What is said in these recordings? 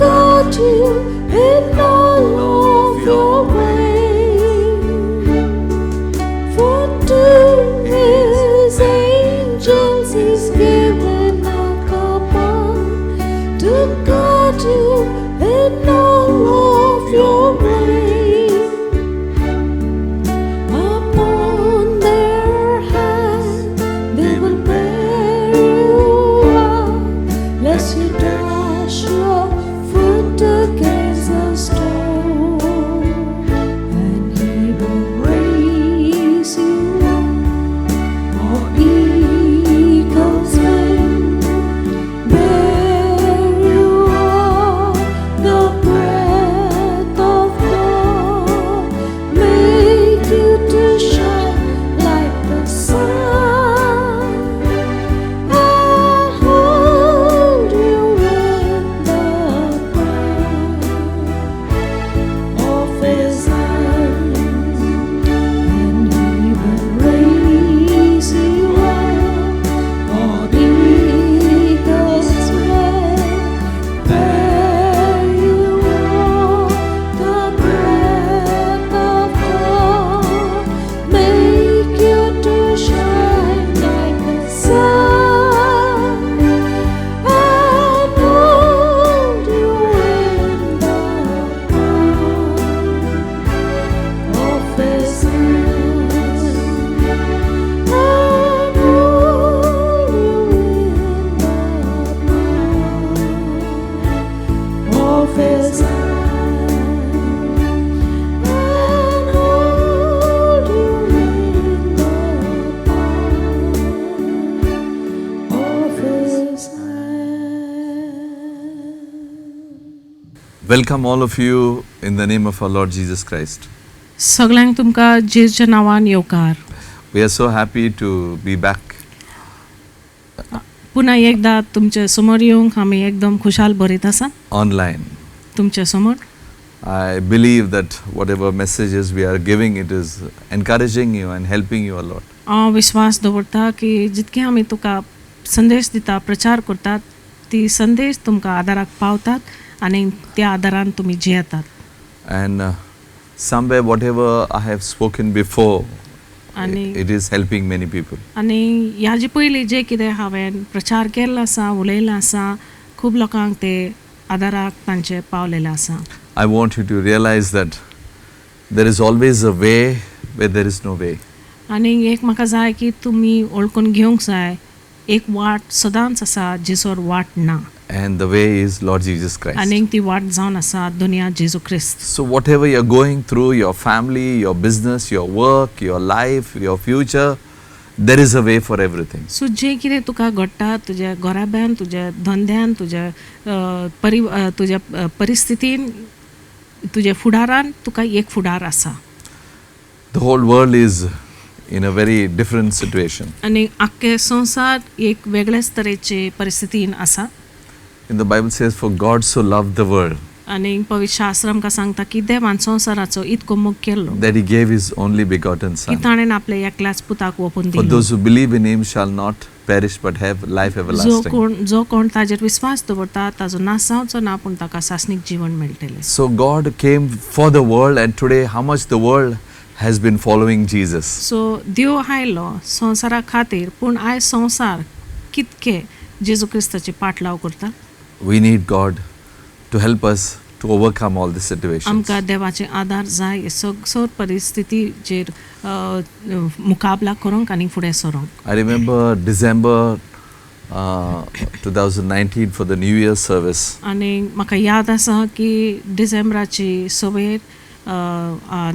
guard you in all of your ways. For to his angels he's given a command to guard you in all of your ways. Upon their hands they will bear you up, lest you dash your foot against a stone. And he will raise you up on eagle's wings, bear you up the breath of God, make you to shine like the sun, and hold you in the palm of his hand. And he will raise you up on eagle's wings, bear you up the breath of God, make you to shine like the sun, and hold you in the palm of his hand, and hold you in the palm of his hand, and hold you in the palm of his hand. Welcome all of you in the name of our Lord Jesus Christ. सगळ्यांक तुमकां जेजूच्या नांवान येवकार. We are so happy to be back. पुन्हा एकदा तुमचे समोर येवंक आमी एकदम खुशाल भरीत आसा Online. तुमचे समोर. I believe that whatever messages we are giving, it is encouraging you and helping you a lot. हांव विश्वास दवरता की जितके आमी तुका संदेश दिता प्रचार करतात ती संदेश तुमकां आदाराक पावतात आनी त्या आदारान तुमी जियेतात. And somewhere whatever I have spoken before, आनी it is helping many people. आनी ह्याचे पयलीं जे कितें हांवें प्रचार केल्लो आसा उलयल्लो आसा खूब लोकांक ते आदाराक तांचे पावलेले आसा. I want you to realize that there is always a way where there is no way. आनी एक म्हाका जाय की तुमी ओळखून घेवंक जाय एक वाट सदांच आसा जिसोर वाट ना And the way is Lord Jesus Christ. आनी ती वाट जावन आसा दुनिया जेजू ख्रिस्त. So whatever you're going through, your family, your business, your work, your life, your future, there is a way for everything. So जे कितें तुका घडटा तुज्या घराब्यान तुज्या धंद्यान तुज्या तुज्या परिस्थितीन तुज्या फुडारान तुका एक फुडार आसा. The whole world is in a very different situation. आनी आख्खे संवसार एक वेगळेच तरेचे परिस्थितीन आसा. And the Bible says, for God so loved the world आनी पवित्र शास्त्र आमकां सांगता की देवान संवसाराचो इतको मोग केल्लो that he gave his only begotten की Son. ताणेन आपल्या एकल्याच पुताक ओपून For दिलो. those who believe in him shall not perish but have life everlasting. जो कोण ताजेर विश्वास दवरता ताजो नाश जावचो ना पूण ताका सासणीक जीवन मेळटलें. So God came for the world, and today how much the world has been following Jesus. So देव आयलो संवसारा खातीर पूण आयज संवसार कितके जेजू क्रिस्ताची पाटलाव करता. We need God to help us to overcome all these situations. आमकां देवाचे आदार जाय सगळ्या परिस्थितीचेर मुकाबला करूंक आनी फुडें सरूंक. I remember December 2019 for the New Year service. आनी म्हाका याद आसा की डिसेंबराची सवेर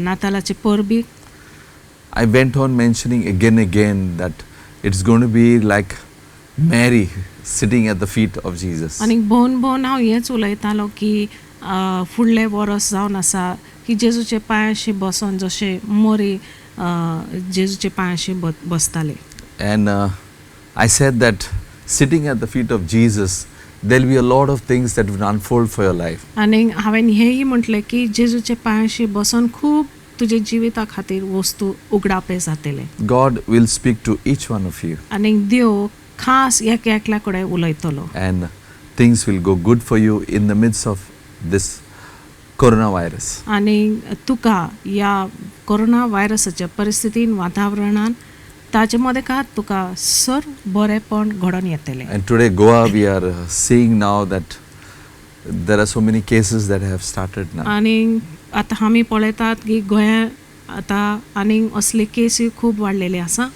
नातालाची परबी I went on mentioning again that it's going to be like Mary sitting at the feet of Jesus. आनी भोवन हांव हेंच उलयतालो की फुडले वर्स जावन आसा की जेजूचे पांयाशी बसून जशे मोरी जेजूचे पांयाशी बसताले. And I said that sitting at the feet of Jesus, there'll be a lot of things that will unfold for your life. आनी हांवें हेंय म्हटलें की जेजूचे पांयाशी बसून खूब तुजे जिविता खातीर वस्तू उगडापे जातले. God will speak to each one of you. आनी देव खास एक एकल्या कडेन उलयतलो. And things will go good for you in the midst of this coronavirus. आणि तुका या कोरोना व्हायरसाच्या परिस्थितीन वातावरणान ताचे मध्ये का तुका सर बरेपण घडोवन येतले. And today Goa we are seeing now that there are so many cases that have started now. आणि आता आमी पळयतात की गोंया आता आनी असले केसी खूब वाडलेले आसा.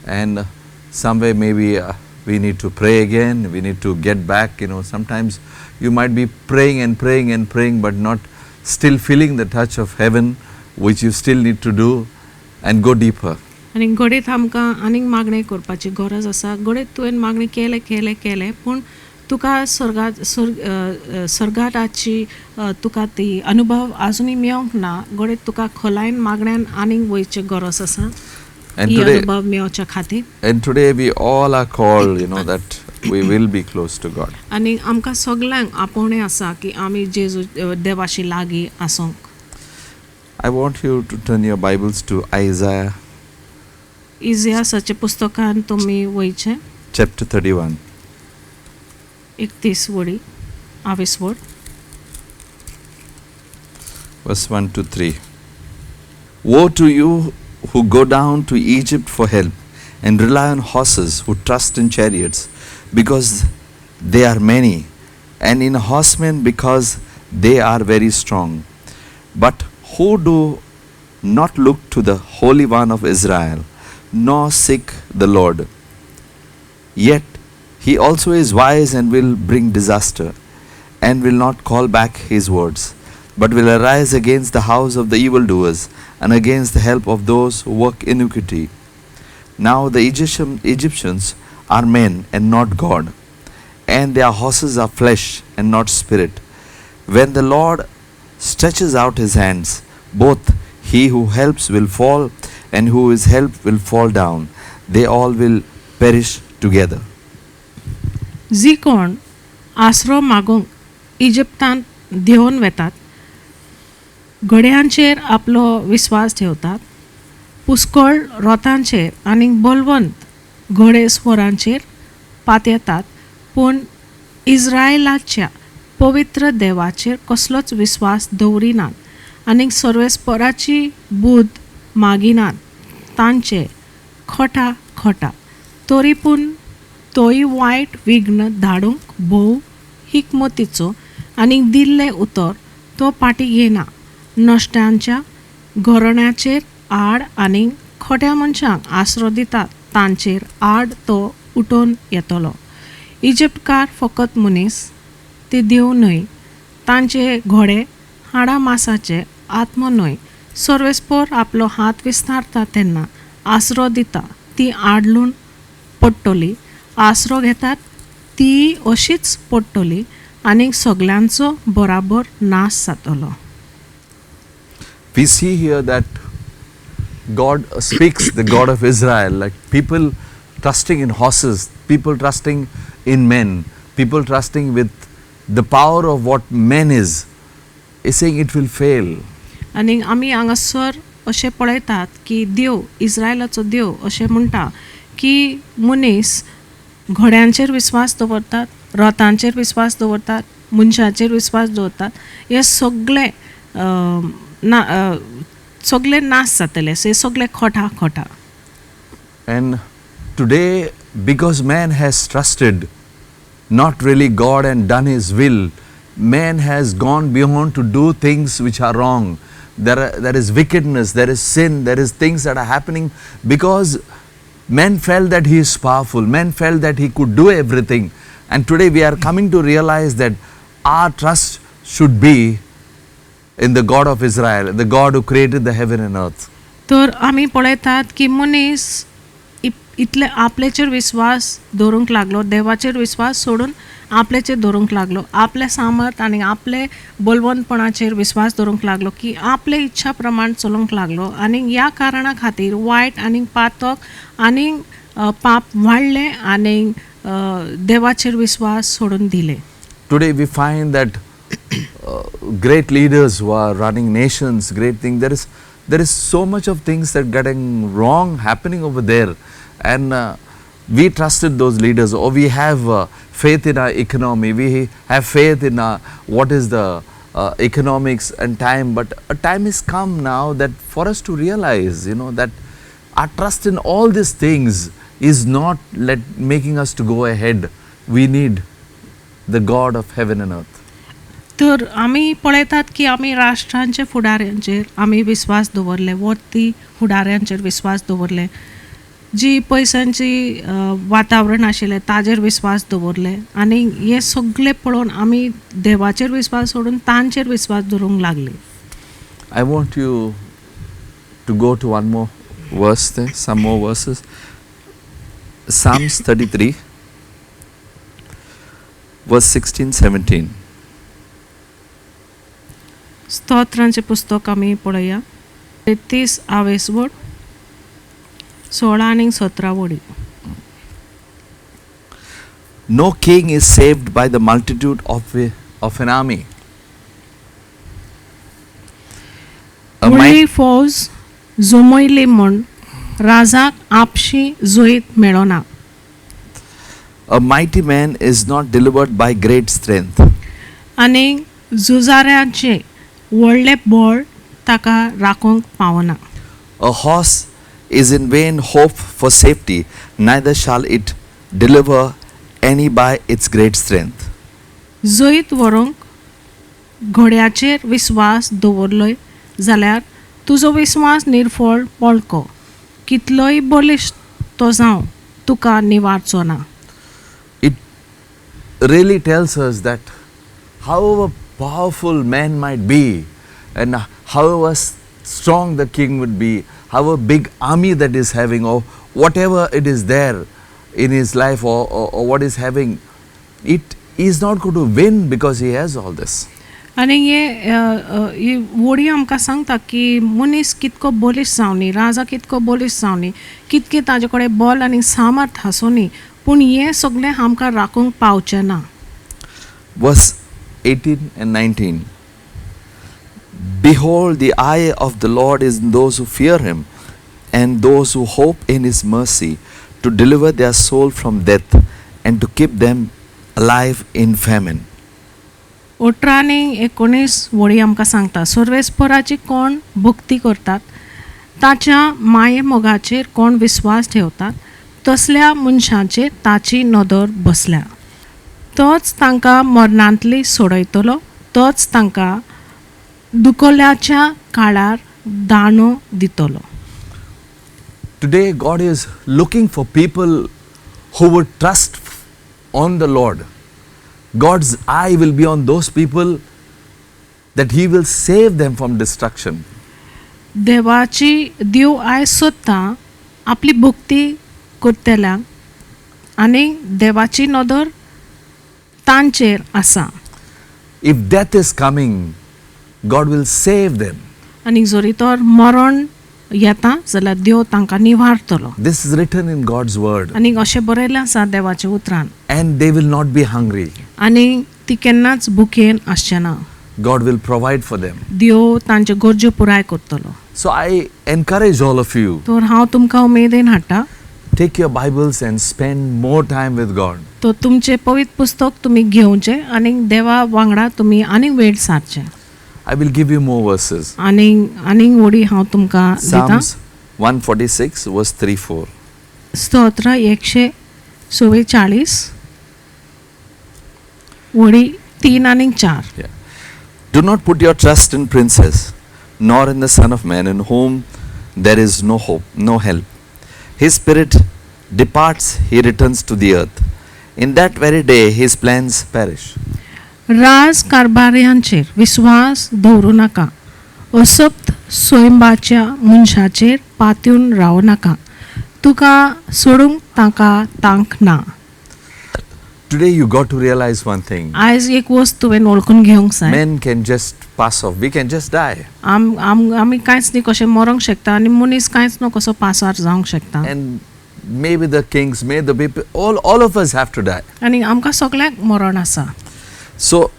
And somewhere maybe we need to pray again, we need to get back, sometimes you might be praying and praying and praying but not still feeling the touch of heaven, which you still need to do and go deeper. आनी घडीत आमकां आनीक मागणी करपाची गरज आसा. घडीत तुवें मागणी केले पूण तुका सर्गाची तुका ती अनुभव अजुनूय मेळोंक ना. घडीत तुका खोलायन मागण्यान आनीक वयची गरज आसा ही अनुभव मेळोवच्या खातीर. And today we all are called, that we will be close to God. आनी आमकां सगळ्यांक आपोवणें आसा की आमी जेजू देवाशी लागीं आसूंक. I want you to turn your Bibles to Isaiah इजियासाच्या पुस्तकान तुमी वयचे chapter 31. 31 वडी 20 वड Verse 1 to 3. Woe to you who go down to Egypt for help and rely on horses, who trust in chariots because they are many, and in horsemen because they are very strong, but who do not look to the Holy One of Israel, nor seek the Lord. Yet he also is wise and will bring disaster, and will not call back his words, but will arise against the house of the evildoers and against the help of those who work iniquity. Now the Egyptians are men and not God, and their horses are flesh and not spirit. When the Lord stretches out his hands, both he who helps will fall, and who is helped will fall down. They all will perish together. जी कोण आसरो मागूंक इजिप्तांत देंवन वेतात, गड्यांचेर आपलो विस्वास ठेवतात, पुस्कळ रथांचेर आनी बलवंत घोडेस्वरांचेर पातयेतात, पूण इस्रायेलाच्या पवित्र देवाचेर कसलोच विस्वास दवरिनात आनी सर्वेस्पराची बूद मागिनात, तांचे खोटा तरी पूण तोय वायट विघ्न धाडूंक भोव हिकमतीचो आनी दिल्ले उतर तो पाटी घेना. नश्टांच्या घराण्याचेर आड आनी खोट्या मनशांक आसरो दितात, तांचेर आड तो उठोवन येतलो. इजिप्तकार फकत मनीस, ती देव न्हय, तांचे घोडे हाडा मासाचे आत्म न्हय. सर्वेस्पर आपलो हात विस्तारता तेन्ना आसरो दिता, ती आडलून पडटली. आसरो घेतात ती अशीच पडटली आनी सगळ्यांचो बराबर नाश जातलो. We see here that God speaks, the God of Israel, like people trusting in horses, people trusting in men, people trusting with the power of what man is saying it will fail. आनी आमी हांगासर अशें पळयतात की देव, इस्रायलाचो देव अशें म्हणटा की मनीस घोड्यांचेर विस्वास दवरतात, रथांचेर विस्वास दवरतात, मनशाचेर विस्वास दवरतात, हे सगळे सगळे नाश जातले, हे सगळे खोटा. And today, because man has trusted not really God and done his will, man has gone beyond to do things which are wrong. There is wickedness, there is sin, there is things that are happening because man felt that he is powerful, man felt that he could do everything. And today we are coming to realize that our trust should be in the God of Israel, the God who created the heaven and earth. तर आमी पळयतात की मनीस इतले आपल्याचेर विस्वास दवरूंक लागलो, देवाचेर विस्वास सोडून आपल्याचेर दवरूंक लागलो, आपले सामर्थ आनी आपले बलवंतपणाचेर विस्वास दवरूंक लागलो, की आपले इच्छा प्रमाण चलूंक लागलो. आनी ह्या कारणा खातीर वायट आनी पातक आनी पाप वाडले आनी देवाचेर विस्वास सोडून दिले. Today we find that great leaders who are running nations, great thing, there is so much of things that getting wrong happening over there, and we trusted those leaders, or we have faith in our economy, we have faith in what is the economics and time, but a time is come now that for us to realize, that our trust in all these things is not making us to go ahead. We need the God of heaven and earth. तर आमी पळयतात की आमी राष्ट्रांचे फुडाऱ्यांचेर आमी विस्वास दवरले, वरती फुडाऱ्यांचेर विस्वास दवरले, जी पयसांची वातावरण आशिल्लें ताजेर विस्वास दवरले, आनी हे सगळे पळोवन आमी देवाचेर विस्वास सोडून तांचेर विस्वास दवरूंक लागले. I want you to go to one more verse there, some more verses. Psalms 33, verse 16-17. स्तोत्रांचे पुस्तक आमी पळया. 33 वड 16 आनी 17 वडी. No king is saved by the multitude of an army. A व्हडली फौज जमयली म्हण राजाक आपशी जोईत मेळना. mighty man is not delivered by great strength. आनी झुजाऱ्याचे व्हडले बळ ताका राखूंक पावना. A horse is in vain hope for safety, neither shall it deliver any by its great strength. जोईत व्हरूंक घोड्याचेर विस्वास दवरलोय जाल्यार तुजो विस्वास निर्फळ पळको. कितलोय बलिश्ट तो जावं तुका निवारचो ना. It really tells us that however powerful man might be, and however strong the king would be, however big army that is having, or whatever it is there in his life, or what is having, it is not going to win because he has all this. आनी हे वडी आमकां सांगता की मनीस कितको बलिश्ट जावनी, राजा कितको बलिश्ट जावनी, कितके ताजे कडेन बल आनी सामर्थ आसुनी, पूण हे सगळें आमकां राखूंक पावचें ना. Verse 18 and 19. Behold, the eye of the Lord is in those who fear him, and those who hope in his mercy, to deliver their soul from death, and to keep them alive in famine. 18 आनी 19 वडी आमकां सांगता, सर्वेस्पराची कोण भक्ती करतात, ताच्या माये मोगाचेर कोण विस्वास ठेवतात, तसल्या मनशांचेर ताची नदर बसल्या. तोच तांकां मरणांतली सोडयतलो, तोच तांकां दुकोल्याच्या काळार दाणो दितलो. Today, God is looking for people who would trust on the Lord. God's eye will be on those people that he will save them from destruction. देवाची देव आयज सोदता आपली भक्ती करतल्यांक, आनी देवाची नदर तांचेर आसा. If death is coming, God will save them. आनी जरी तर मरण येता जाल्यार देव तांकां निवारतलो. This is written in God's word. आनी अशें बरयलें आसा देवाच्या उतरान. And they will not be hungry. आनी ती केन्नाच भुकेन आसचें ना. God will provide for them. देव तांचे गरजो पुराय करतलो. So I encourage all of you, तर हांव तुमकां उमेदीन हाडटा, take your Bibles and spend more time with God. तो तुमचे पवित्र पुस्तक तुमी घेवचे आनी देवा वांगडा तुमी आनीक वेळ सारचे. I will give you more verses. आनीक वडी हांव तुमकां दितां. Psalms 146 verse 3-4. स्तोत्र 144 वडी 3 आनी 4. Yeah. Do not put your trust in princes, nor in the Son of Man, in whom there is no hope, no help. His spirit departs, he returns to the earth. In that very day his plans perish. राज कारभाऱ्यांचेर विस्वास दवरूं नाका. असप्त स्वयंबाच्या मनशाचेर पातून रावूं नाका. तुका सोडूंक तांकां तांक ना. Today you got to realize one thing. आयज एक वस्त तुवें वळखून घेवंक जाय. Men can just pass off. We can just die. आमी कांयच न्ही कशें मरोंक शकता आनी मनीस कांयच न्हू कसो पासार जावंक शकता. And maybe the kings, maybe the people, all of us have to die. आनी आमकां सगळ्यांक मरण आसा. So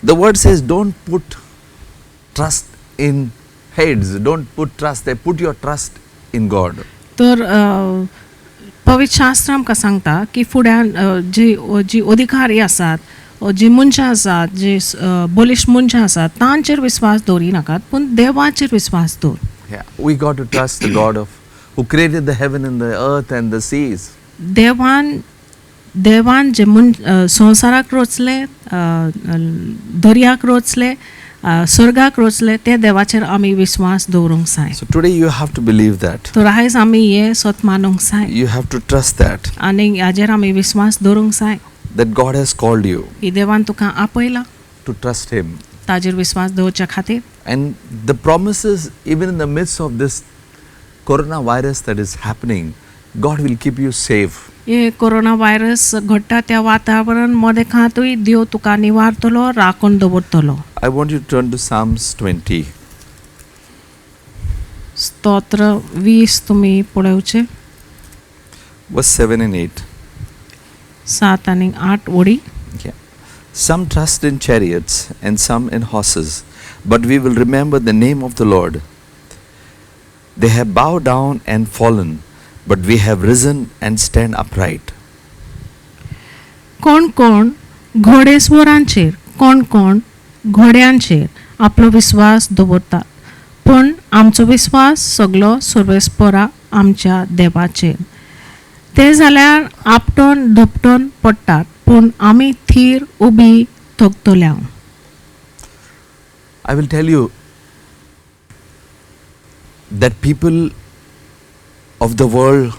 the word says, don't put trust in heads. Don't put trust there. Put your trust in God. तर पवित्र शास्त्र आमकां सांगता की फुड्यान जी अधिकारी आसात जी मनशां आसात जी बलिश्ट मनशां आसात तांचेर विस्वास दवरी नाकात पूण देवाचेर विस्वास दवर. Yeah, we got to trust the God of who created the heaven and the earth and the seas. देवान जे संवसाराक रचले दर्याक रचले स्वर्गाक रचले ते देवाचेर आमी विस्वास दवरूंक जाय. So today you have to believe that. तर आयज आमी हे सत मानूंक जाय You have to trust that आनी हाजेर आमी विस्वास दवरूंक जाय that God has called you की देवान तुका आपयला to trust Him. ताजेर विस्वास दवरच्या खातीर. And the promises, even in the midst of this coronavirus that is happening, God will keep you safe. हे कोरोना वायरस घडटा त्या वातावरण मदें खातूय देव तुका निवारतलो राखून दवरतलो. I want you to turn to Psalms 20. स्तोत्र 20 तुमी पळोवचे Verse 7 and 8. 7 आनी 8 ओळी. Yeah. Some trust in chariots and some in horses, but we will remember the name of the Lord. They have bowed down and fallen, but we have risen and stand upright. कोण कोण घोडेस्वरांचेर कोण कोण घोड्यांचेर आपलो विस्वास दवरतात पूण आमचो विस्वास सगलो सर्वेस्परा आमच्या देवाचेर. ते जाल्यार आपटोन धपटोन पडटात पूण आमी थीर उबी थकतल्या. I will tell you that people of the world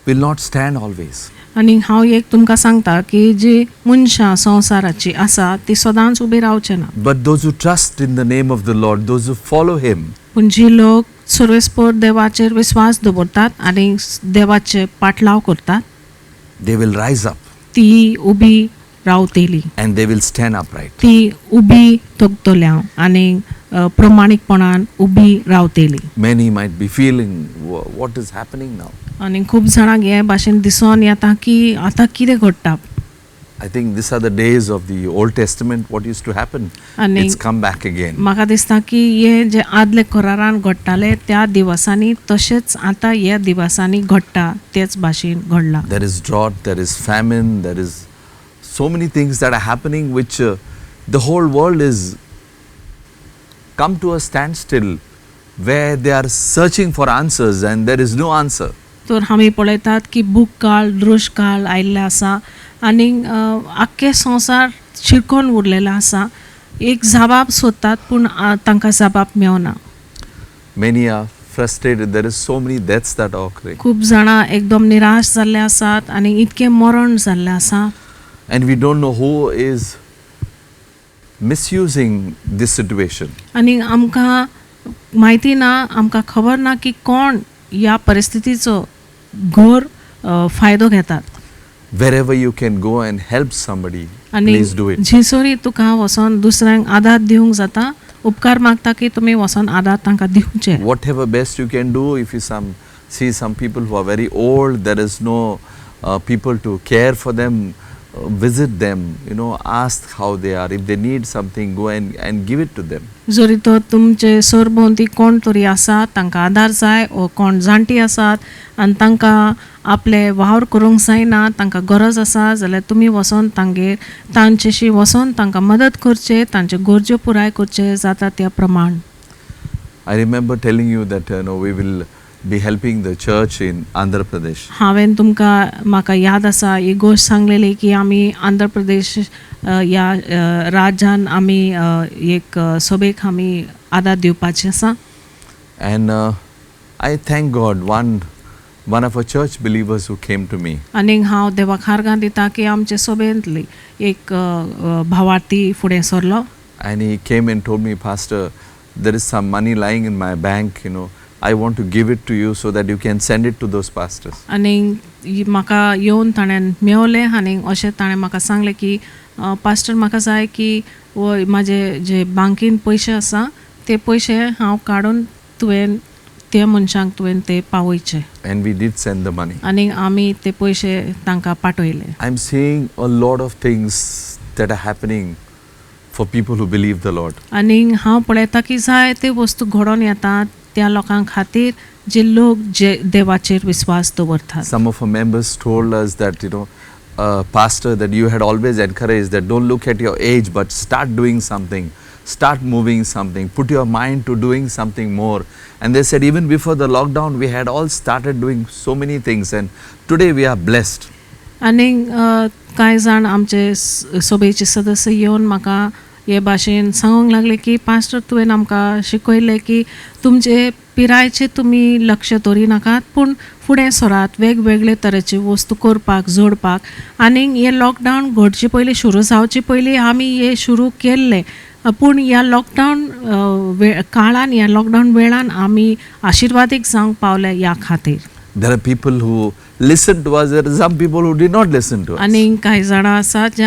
will not stand always. आनी हांव एक तुमकां सांगता की जी मनशां संवसाराची आसा ती सदांच उबी रावचे ना. But those who trust in the name of the Lord, those who follow Him, पूण जी लोक सर्वेस्पर देवाचेर विस्वास दवरतात आनी देवाचे पाटलाव करतात they will rise up ती उबी रावतेली. and they will stand upright. ती उबी थकतल्या आनी प्रमाणीकपणान उबी रावतेली. Many might be feeling, what is happening now? आनी खूब जाणांक हे भाशेन दिसून येता की आतां कितें घडटा. I think these are the days of the Old Testament, what used to happen. And It's come back again. म्हाका दिसता की हे जे आदले करारान घडटाले त्या दिवसांनी तशेंच आतां ह्या दिवसांनी घडटा तेच भाशेन घडला. There is drought, there is famine, there is so many things that are happening which the whole world is come to a standstill where they are searching for answers and there is no answer. तर आमी पळयतात की भूकाळ दुश्काळ आयिल्ले आसा आनी आख्खे संवसार शिरकोन उरलेलो आसा. एक जबाब सोदतात पूण तांकां जबाब मेळना. Many are frustrated. There is so many deaths that are occurring. खूब जाणां एकदम निराश जाल्ले आसात आनी इतकें मरण जाल्लें आसा. And we don't know who is misusing this situation. आनी आमकां म्हायती ना आमकां खबर ना की कोण ह्या परिस्थितीचो घोर फायदो घेतात. Wherever you can go and help somebody, आनी please do it. झिसोरी तुका वचोन दुसऱ्यांक आदार दिवंक जाता. उपकार मागता की तुमी वचोन आदार तांकां दिवचे. Whatever best you can do. If you see some people who are very old, there is no people to care for them, visit them, ask how they are. If they need something, go and give it to them. जरी तर तुमचे सरभोंवती कोण तरी आसा तांकां आदार जाय ओ कोण जाणटी आसात आनी तांकां आपले वावर करूंक जायना तांकां गरज आसा जाल्यार तुमी वचोन तांचेशी वचोन तांकां मदत करचे तांचे गरजो पुराय करचे जाता त्या प्रमाण. I remember telling you that we will be helping the church in Andhra Pradesh. हांवें तुमकां म्हाका याद आसा ही गोश्ट सांगलेली की आमी आंध्र प्रदेश ह्या राज्यान आमी एक सभेक आमी आदार दिवपाचें आसा. And I thank God, one of our church believers who came to me. आनी हांव देवाक हार्गां दिता की आमचे सभेंतली एक भावार्थी फुडें सरलो. And he came and told me, Pastor, there is some money lying in my bank, I want to give it to you so that you can send it to those pastors. आनी म्हाका येवन ताणें मेवलें आनी अशें ताणें म्हाका सांगलें की पास्टर म्हाका जाय की म्हाजे जे बँकेन पयशे आसा ते पयशे हांव काडून तुवें त्या मनशांक तुवें ते पावयचे. And we did send the money. आनी आमी ते पयशे तांकां पाठयले. I'm seeing a lot of things that are happening for people who believe the Lord. आनी हांव पळयता की जाय ते वस्तू घडोवन येतात त्या लोकां खातीर जे लोक जे देवाचेर विस्वास दवरतात. Some of our members told us that pastor that you had always encouraged that don't look at your age but start doing something, start moving something, put your mind to doing something more. And they said even before the lockdown we had all started doing so many things, and today we are blessed. आनी कांय जाण आमचे सभेचे सदस्य येवन म्हाका हे भाशेन सांगूंक लागले की पास्टर तुवें आमकां शिकयलें की तुमचे पिरायेचेर तुमी लक्ष दवरी नाकात पूण फुडें सरात वेगवेगळे तरेचे वस्तू करपाक जोडपाक. आनी हे लॉकडावन घडचे पयलीं सुरू जावचे पयलीं आमी हे सुरू केल्ले, पूण ह्या लॉकडावन काळान ह्या लॉकडावन वेळान आमी आशिर्वादीक जावंक पावले ह्या खातीर. There are people who listen to us, there are some people who did not listen to us. आनी कांय जाणां आसात जे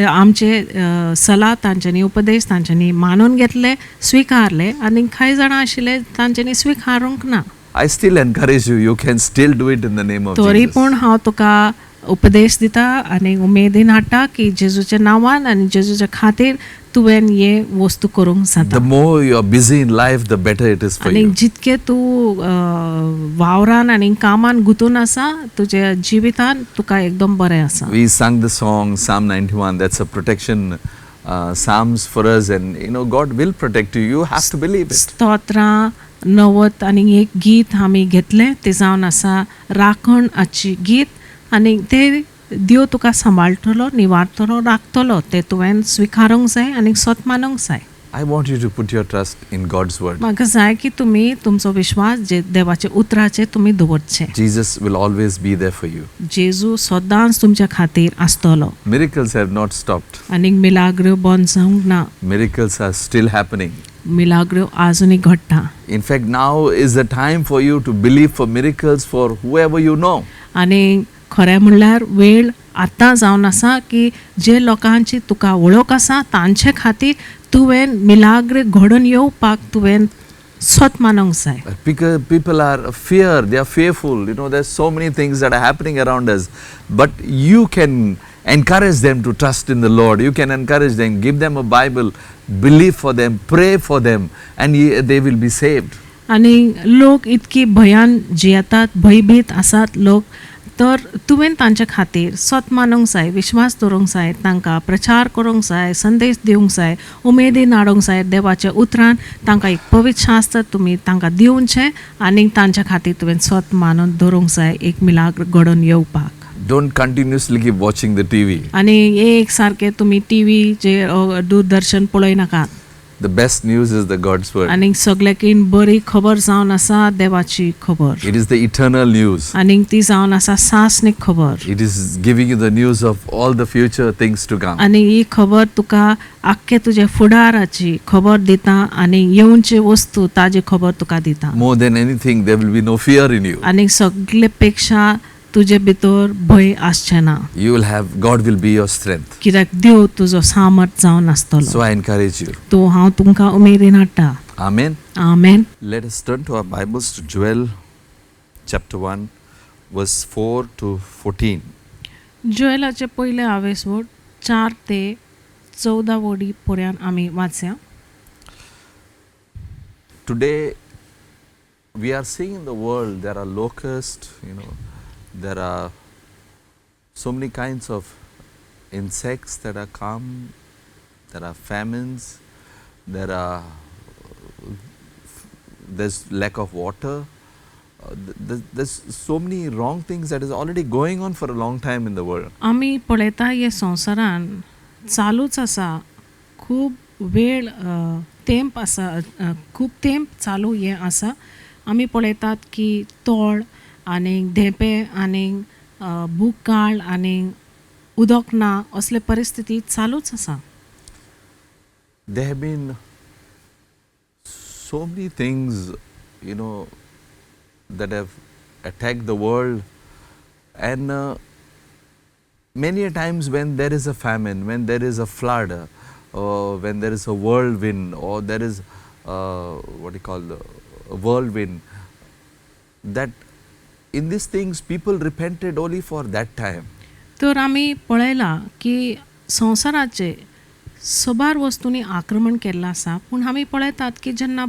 आमचे सल्ला तांच्यांनी उपदेश तांच्यांनी मानून घेतले, स्विकारले, आनी कांय जाणां आशिल्ले तांच्यांनी स्विकारूंक ना. I still encourage you, you can still do it in the name of तरी Jesus. पूण हांव तुका उपदेश दिता आनी उमेदीन हाडटा की जेजूच्या नांवान आनी जेजूच्या खातीर तुवें हे वस्तू करूंक जाता. The more you are busy in life, the better it is for आनी you. जितके तूं वावरान आनी कामान गुंतून आसा तुज्या जिवितान तुका एकदम बरें आसा. We sang the song Psalm 91, that's a protection Psalms for us, and God will protect you. You have to believe it. स्तोत्रां 90 आनी एक गीत आमी घेतलें तें जावन आसा राखण आची गीत, आनी ते देव तुका सांबाळटलो, निवारतलो, राखतलो, ते तुवें स्विकारूंक जाय आनी सत मानूंक जाय. I want you to put your trust in God's word. म्हाका जाय की तुमी तुमचो विश्वास जे देवाचे उतराचेर तुमी दवरचे. Jesus will always be there for you. जेजू सदांच तुमच्या खातीर आसतलो. Miracles have not stopped. आनी मिलाग्रो बंद जावंक ना. Miracles are still happening. मिलाग्रो आजुनी घडटा. In fact, now is the time for you to believe for miracles for whoever you know. आनी खरें म्हणल्यार वेळ आतां जावन आसा की जे लोकांची तुका वळख आसा तांचे खातीर तुवें मिलाग्र घडोवन येवपाक तुवें सत मानूंक जाय. Because people are they are fearful. There's so many things that are happening around us. But you can encourage them to trust in the Lord. You can encourage them, give them a Bible, believe for them, pray for them, and they will be saved. आनी लोक इतकी भयान जियेतात, भयभीत आसात लोक, तर तुवें तांचे खातीर सत मानूंक जाय, विश्वास दवरूंक जाय, तांकां प्रचार करूंक जाय, संदेश दिवंक जाय, उमेदीन हाडूंक जाय. देवाच्या उतरान तांकां एक पवित्र शास्त्र तुमी तांकां दिवचें आनी तांच्या खातीर तुवें सत मानून दवरूंक जाय, एक मिलाग्र घडोवन येवपाक. Don't continuously keep watching the TV. आनी एक सारके तुमी टीव्ही जे दूरदर्शन पळय नाकात. The best news is the God's word. आनी सगळ्याकीन बरी खबर जावन आसा देवाची खबर. It is the eternal news. आनी ती जावन आसा सासनीक खबर. It is giving you the news of all the future things to come. आनी ही खबर तुका आख्खे तुजे फुडाराची खबर दिता आनी येवचे वस्तू ताजी खबर तुका दिता. More than anything, there will be no fear in you. आनी सगळे पेक्षा तुजे भितर भय आसचे ना. God will be your strength. कित्याक देव तुजो सामर्थ जावन आसतलो. So I encourage you. तो हांव तुमकां उमेदीन हाडटा. Amen. Amen. Let us turn to our Bibles to Joel chapter 1 verse 4 to 14. जोएलाचे पयले आवेसवड 4 ते 14 वडी पर्यंत आमी वाचया. Today we are seeing in the world there are locusts, there are so many kinds of insects that are come, there are famines, there's lack of water, there's so many wrong things that is already going on for a long time in the world. आमी पळयता हे संवसारान चालूच आसा, खूब वेळ तेंप आसा, खूब तेंप चालू हे आसा. आमी पळयतात की तोळ आनी धेंपे आनी भूकाळ आनी उदक ना असले परिस्थिती चालूच आसा. There have been so many things, that have attacked the world, and many a times when there is a famine, when there is a flood, or when there is a whirlwind, or there is a whirlwind, that in these things people repented only for that time. तर आमी पळयला की संवसाराचे सबार वस्तूंनी आक्रमण केल्लें आसा, पूण आमी पळयतात की जेन्ना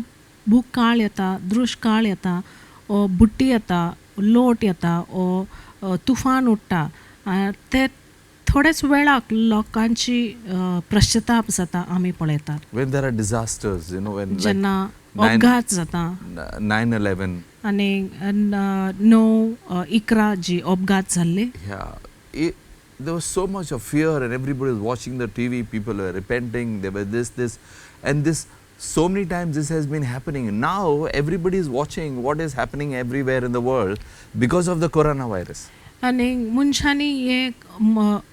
भूकाळ येता, दुश्काळ येता, ओ बुट्टी येता, लोट येता, ओ तुफान उडटा, ते थोडेच वेळाक लोकांची पश्चाताप जाता आमी पळयतात When there are disasters, when जेन्ना nine- अपघात जाता 9/11, आनी 9/11 जी अपघात जाल्ली there was so much of fear and everybody was watching the TV, people were repenting, there were this, and this, so many times this has been happening. Now everybody is watching what is happening everywhere in the world because of the coronavirus. आनी मनशांनी हे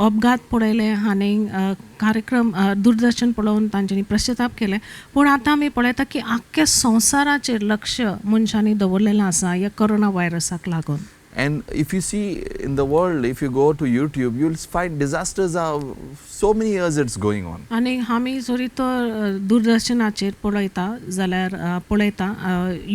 अपघात पळयले आनी कार्यक्रम दूरदर्शन पळोवन तांच्यांनी पश्चाताप केले पूण आतां आमी पळयता की आख्ख्या संवसाराचेर लक्ष मनशांनी दवरलेलें आसा ह्या कोरोना व्हायरसाक लागून. And if you see in the world, if you go to YouTube, you'll find disasters are so many years it's going on. आनी आमी जरी तर दूरदर्शनाचेर पळयता जाल्यार पळयता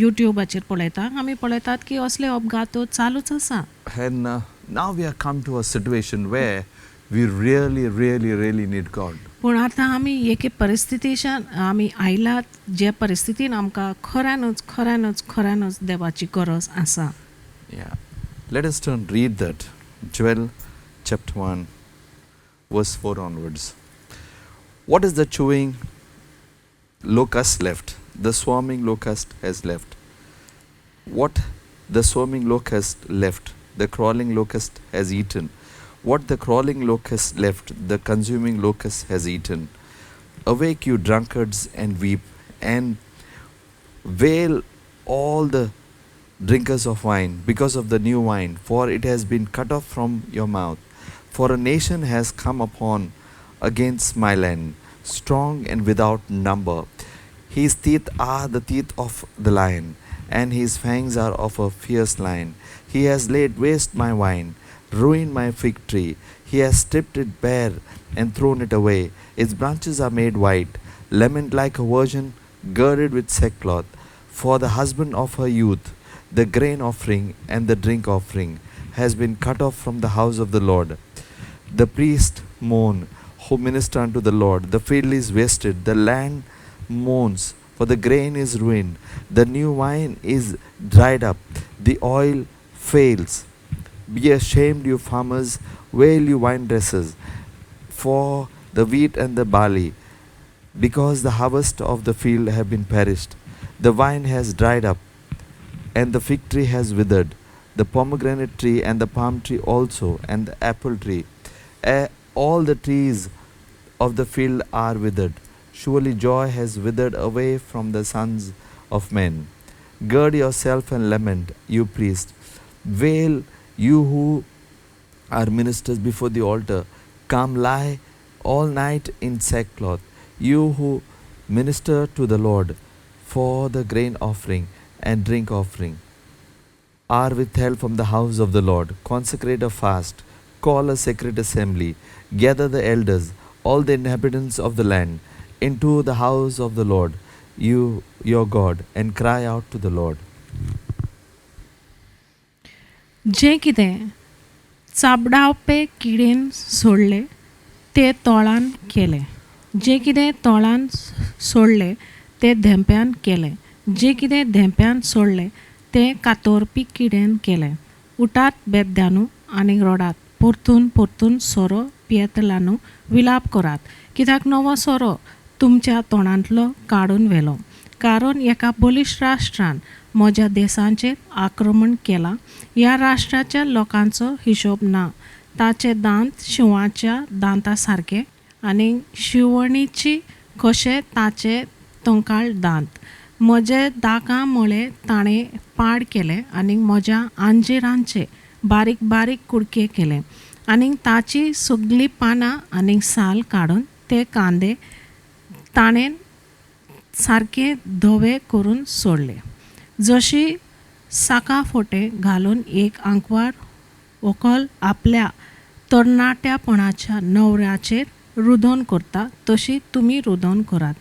युट्यूबाचेर पळयता आमी पळयतात की असले अपघात चालूच आसा. And now we have come to a situation where we really need God. पूण आतां आमी एके परिस्थितीच्यान आमी आयलात जे परिस्थितीन आमकां खऱ्यानूच देवाची गरज आसा. Yeah. Let us read that. Joel chapter 1, verse 4 onwards. What is the chewing locust left? The swarming locust has left. What the swarming locust left? The crawling locust has eaten. What the crawling locust left? The consuming locust has eaten. Awake, you drunkards, and weep, and wail all the drinkers of wine because of the new wine, for it has been cut off from your mouth. For a nation has come upon against my land, strong and without number. His teeth are the teeth of the lion, and his fangs are of a fierce lion. He has laid waste my wine, ruined my fig tree. He has stripped it bare and thrown it away. Its branches are made white, lament like a virgin girded with sackcloth. For the husband of her youth, the grain offering and the drink offering has been cut off from the house of the Lord. The priest mourn who minister unto the Lord. The field is wasted, the land mourns, for the grain is ruined. The new wine is dried up, the oil fails. Be ashamed, you farmers, wail, you vine dressers, for the wheat and the barley, because the harvest of the field have been perished. The vine has dried up, and the fig tree has withered, the pomegranate tree and the palm tree also, and the apple tree. All the trees of the field are withered. Surely joy has withered away from the sons of men. Gird yourself and lament, you priests. Wail, you who are ministers before the altar. Come lie all night in sackcloth, you who minister to the Lord, for the grain offering and drink offering are withheld from the house of the Lord. Consecrate a fast, call a sacred assembly, gather the elders, all the inhabitants of the land, into the house of the Lord, your God, and cry out to the Lord. जे कितें चाबडावपे किडेन सोडले ते तोळान केले, जे कितें तोळान सोडले ते धेंप्यान केले, जे कितें धेंप्यान सोडले ते कातोरपी किडेन केले. उठात बेद्यानू आनी रडात, परतून सोरो पियेतलानू विलाप करात, कित्याक नवो सोरो तुमच्या तोंडांतलो काडून व्हेलो. कारण एका बलिश्ट राष्ट्रान म्हज्या देशांचेर आक्रमण केलां. ह्या राष्ट्राच्या लोकांचो हिशोब ना. ताचे दांत शिवाच्या दांता सारके आनी शिवणीची कशे ताचे तोंकाळ दांत. म्हजे दाकां मळे ताणें पाड केले आनी म्हज्या आंजिरांचे बारीक बारीक कुडके केले आनी ताची सगळीं पानां आनी साल काडून ते कांदे ताणें सारके धवे करून सोडले. जशी साका फोटे घालून एक आंकवार व्हंकल आपल्या तरणाट्यापणाच्या न्हवऱ्याचेर रुदन करता, तशी तुमी रुदन करात.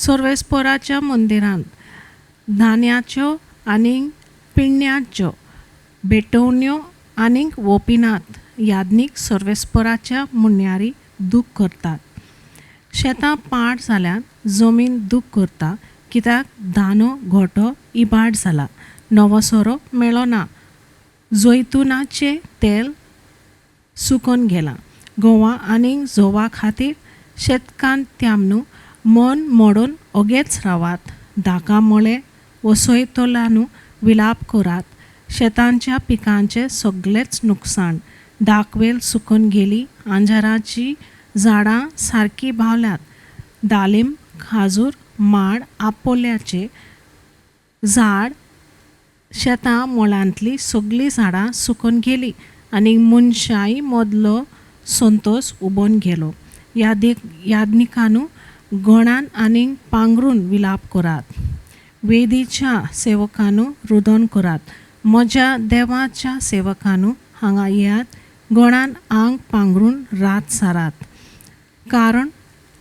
सर्वेस्पराच्या मंदिरांत धान्याच्यो आनी पिण्यांच्यो भेटवण्यो आनीक ओपिनात. याज्ञीक सर्वेस्पराच्या मुण्यारी दूख करतात. शेतां पाड जाल्यार जमीन दूख करता, कित्याक दानो घोटो इबाड जाला, नवो सोरो मेळो ना. जैतुनाचें तेल सुकोन गेला. गोवा आनीक जोवा खातीर शेतकांत्यांनू मन मोडून ओगेच रावात. दाका मोळे वसयतोलानू विलाप करात. शेतांच्या पिकांचे सगळेच नुकसाण. दाखवेल सुकून गेली. अंजाराची झाडां सारकी भावल्यात. डाळिंब, खाजूर, माड, आपोल्याचे झाड, शेतां मोळांतली सगळीं झाडां सुकून गेली आनी मनशाई मदलो संतोष उबोन गेलो. याज्ञिकानू गणान आनीक पांगरून विलाप करात. वेदीच्या सेवकानू रुदन करात. म्हज्या देवाच्या सेवकानू हांगा येयात. गणान आंग पांगरून रात सारात. कारण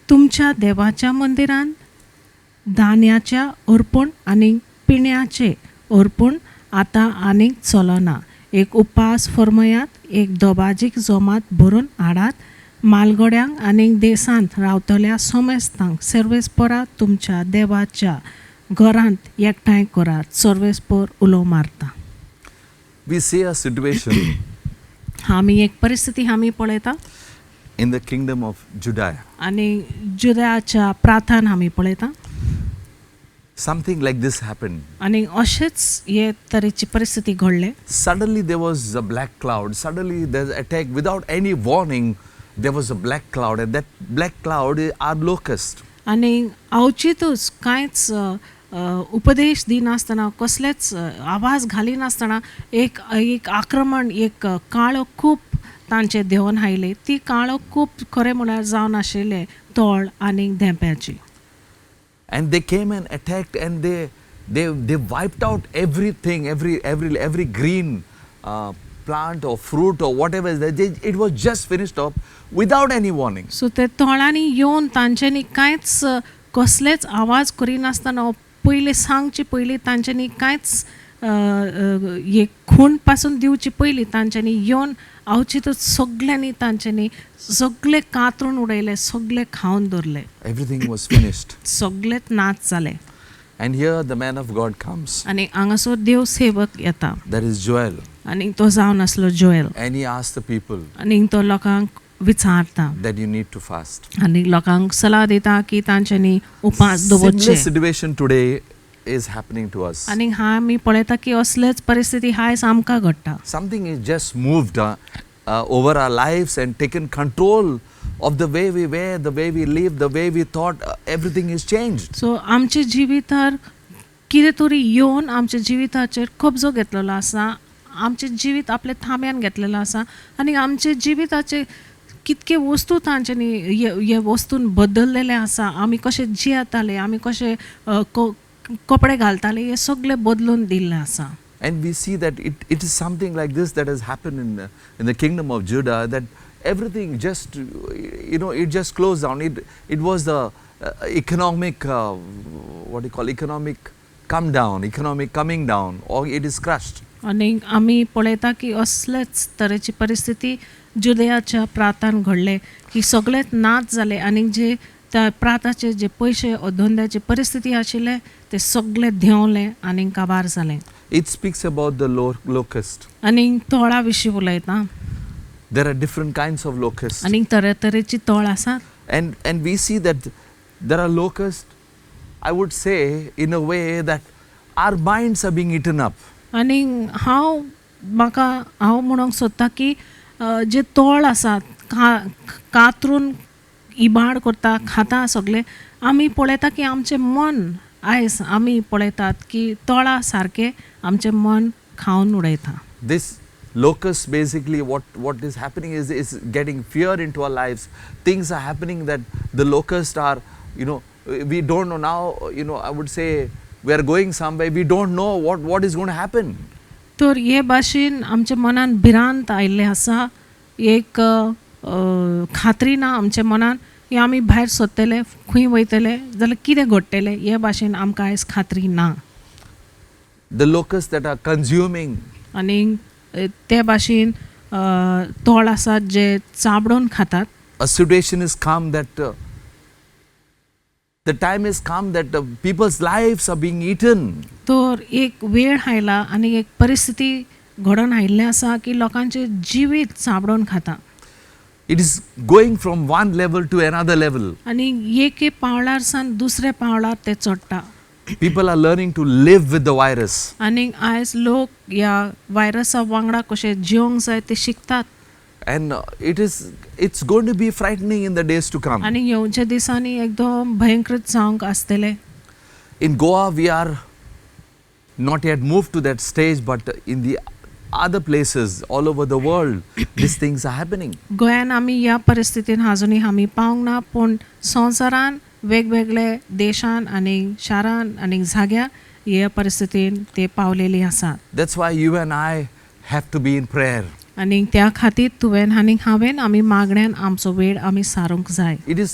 तुमच्या देवाच्या मंदिरांत धान्याच्या अर्पण आनी पिण्याचे अर्पण आतां आनीक चलना. एक उपास फर्मयात. एक दोबाजीक जोमात भरून हाडात. मालगड्यांक आनीक देसांत रावतल्या सोमेस्तांक सर्वेस्परा तुमच्या देवाच्या घरांत एकठांय करात. सर्वेस्पर उलो मारता. We see a situation आमी एक परिस्थिती आमी पळयता in the kingdom of Judah. आनी जुदयाच्या प्रांतान आमी पळयता. Something like this happened. आनी अशेंच हे तरेची परिस्थिती घडले. Suddenly there was a black cloud. Suddenly there's attack without any warning. There was a black cloud, and that black cloud are locust. आनी अवचितूच कांयच उपदेश दिनासतना कसलेच आवाज घालिनासतना एक एक आक्रमण एक काळो खूब तांचे देंवन आयले. ती काळो खूब खरें म्हळ्यार जावन आशिल्ले तोळ आनी धेंप्याची. And they came and attacked, and they wiped out everything, every green plant or fruit or whatever. It was just finished up without any warning. So ते तोळांनी येवन तांच्यांनी कांयच कसलेच आवाज करिनासतना पयलीं सांगचे पयलीं तांच्यांनी कांयच हे खूण पासून दिवचे पयलीं तांच्यांनी येवन अवचितूच सगळ्यांनी तांच्यांनी सगळे कातरून उडयले. सगळे खावन दवरले. Everything was finished. सगळेच नाच जाले. And here the man of God comes. आनी हांगासर देव सेवक येता. That is Joel. आनी तो जावन आसलो Joel. And he asked the people आनी तो लोकांक विचारता that you need to fast. आनी लोकांक सलाह दिता की तांच्यांनी उपास Similar दवरचे. situation today is happening to us. आनी आमी पळयता की असलेच परिस्थिती आयज आमकां घडटा. Something is just moved over our lives and taken control of the way we were, the way we live, the way we thought. Everything is changed. So आमचे जिवितार कितें तरी येवन आमच्या जिविताचेर कब्जो घेतलेलो आसा. आमचे जिवीत आपले थांब्यान घेतलेलो आसा आनी आमचे जिविताचे कितके वस्तू तांच्यांनी हे वस्तून बदललेले आसा. आमी कशे जियेताले, आमी कशे कपडे घालताले, हे सगळे बदलून दिल्ले आसा. And we see that it is something like this that has happened in the kingdom of Judah, that everything just, it just closed down. It was the economic, economic come down, economic coming down, or it is crushed. आनी आमी पळयता की असलेच तरेची परिस्थिती जुदयाच्या प्रांतान घडले की सगळेच नाच जाले आनी जे त्या प्रांताचे जे पयशे धंद्याची परिस्थिती आशिल्ले ते सगळे देंवले आनी काबार जाले. It speaks about the locust. आनी तोळा विशीं उलयता. There are different kinds of locusts. आनी तरेतरेची तोळ आसात. And we see that there are locusts, I would say, in a way that our minds are being eaten up. आनी हांव म्हणूंक सोदता की जे तोळ आसात कातरून इबाड करता खाता सगळे आमी पळयता की आमचें मन आयज आमी पळयतात की तोळा सारकें आमचें मन खावन उडयता. This locust, basically what is happening is getting fear into our lives. Things are happening that the locusts are, we don't know now, I would say we are going somewhere, we don't know what is going to happen. तर हे भाशेन आमच्या मनान भिरांत आयिल्लें आसा. एक खात्री ना आमच्या मनान की आमी भायर सरतले, खंय वयतले जाल्यार कितें घडटलें हे भाशेन आमकां आयज खात्री ना. The locusts that are consuming. आनी ते भाशेन तोळ आसात जे चाबडून खातात. A situation has come that the time has come that people's lives are being eaten. तर एक वेळ आयला आनी एक परिस्थिती घडोवन आयिल्लें आसा की लोकांचे जिवीत चाबडोन खाता It is going from one level to another level. आनी एक पावलार सावन दुसऱ्या पावलार ते चडटा People are learning to live with the virus. आनी आयज लोक ह्या व्हायरसा वांगडा कशे जिवंक जाय ते शिकतात And it's going to be frightening in the days to come. आनी येवच्या दिसांनी एकदम भयंकृत जावंक आसतले In Goa, we are not yet moved to that stage, but in the other places all over the world, these things are happening. गोंयान आमी ह्या परिस्थितीन अजुनूय आमी पावंक ना पूण संवसारान वेगवेगळे देशान आनी शारान आनी जाग्यार ह्या परिस्थितीन ते पावलेली आसात That's why you and I have to be in prayer. आनी त्या खातीर तुवें आनी हांवें आमी मागण्यान आमचो वेळ आमी सारूंक जाय It is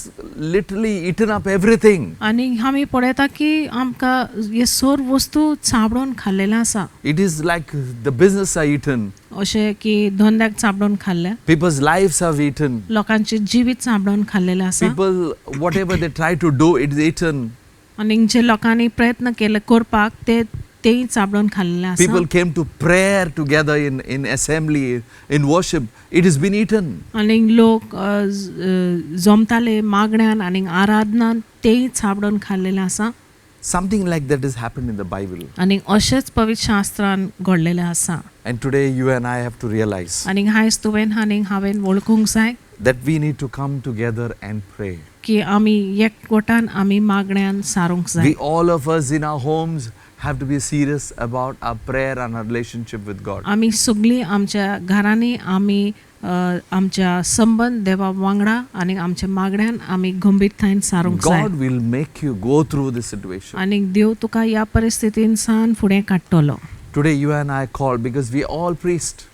literally eaten up everything. आनी आमी पळयता की आमकां हे सर वस्तू चाबडोन खाल्लेले आसा It is like the business are eaten. अशें की धंद्याक चाबडोन खाल्ल्या People's lives are eaten. लोकांचे जिवीत चाबडोन खाल्लेले आसा People, whatever they try to do, it's eaten. आनी जे लोकांनी प्रयत्न केले करपाक तेय चाबडोन खाल्लेले आसा People came to prayer together in assembly, in worship. It has been eaten. आनी लोक जमताले मागण्यान आनी आराधनान तेय चाबडोन खाल्लेले आसा Something like that has happened in the Bible. आनी अशेंच पवित्र शास्त्रान घडलेले आसा And today you and I have to realize आनी आयज तुवें आनी हांवें वळखूंक जाय that we need to come together and pray. की आमी एकवटान आमी मागण्यान सारूंक जाय We all of us in our homes have to be serious about our prayer and our relationship with God. आमी सगळीं आमच्या घरांनी आमी आमच्या संबंध देवा वांगडा आनी आमच्या मागण्यान आमी गंभीरतायेन सारूंक जाय God will make you go through this situation. आनी देव तुका ह्या परिस्थितीन सान फुडें काडटलो Today you and I called because we are all priests.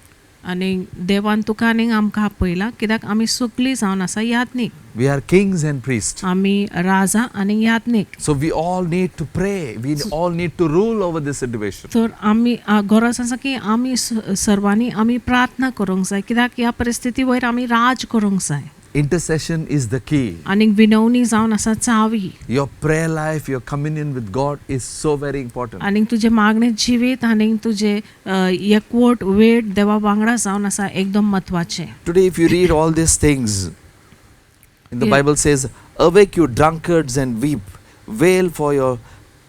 आनी देवान तुका आनी आमकां आपयला कित्याक आमी सगळीं जावन आसा Yagnik We are kings and priests. आमी राजा आनी Yagnik So we all need to pray. We all need to rule over this situation. तर आमी गरज आसा की आमी सर्वांनी आमी प्रार्थना करूंक जाय कित्याक ह्या परिस्थिती वयर आमी राज करूंक जाय Intercession is the key. आनी विनवणी जावन आसा चावी Your prayer life, your communion with God is so very important. आनी तुजे मागणे जिवीत आनी तुजे एकवट वेळ देवा वांगडा जावन आसा एकदम म्हत्वाचे Today if you read all these things, in the Yeah. Bible says, awake you drunkards and weep, wail for your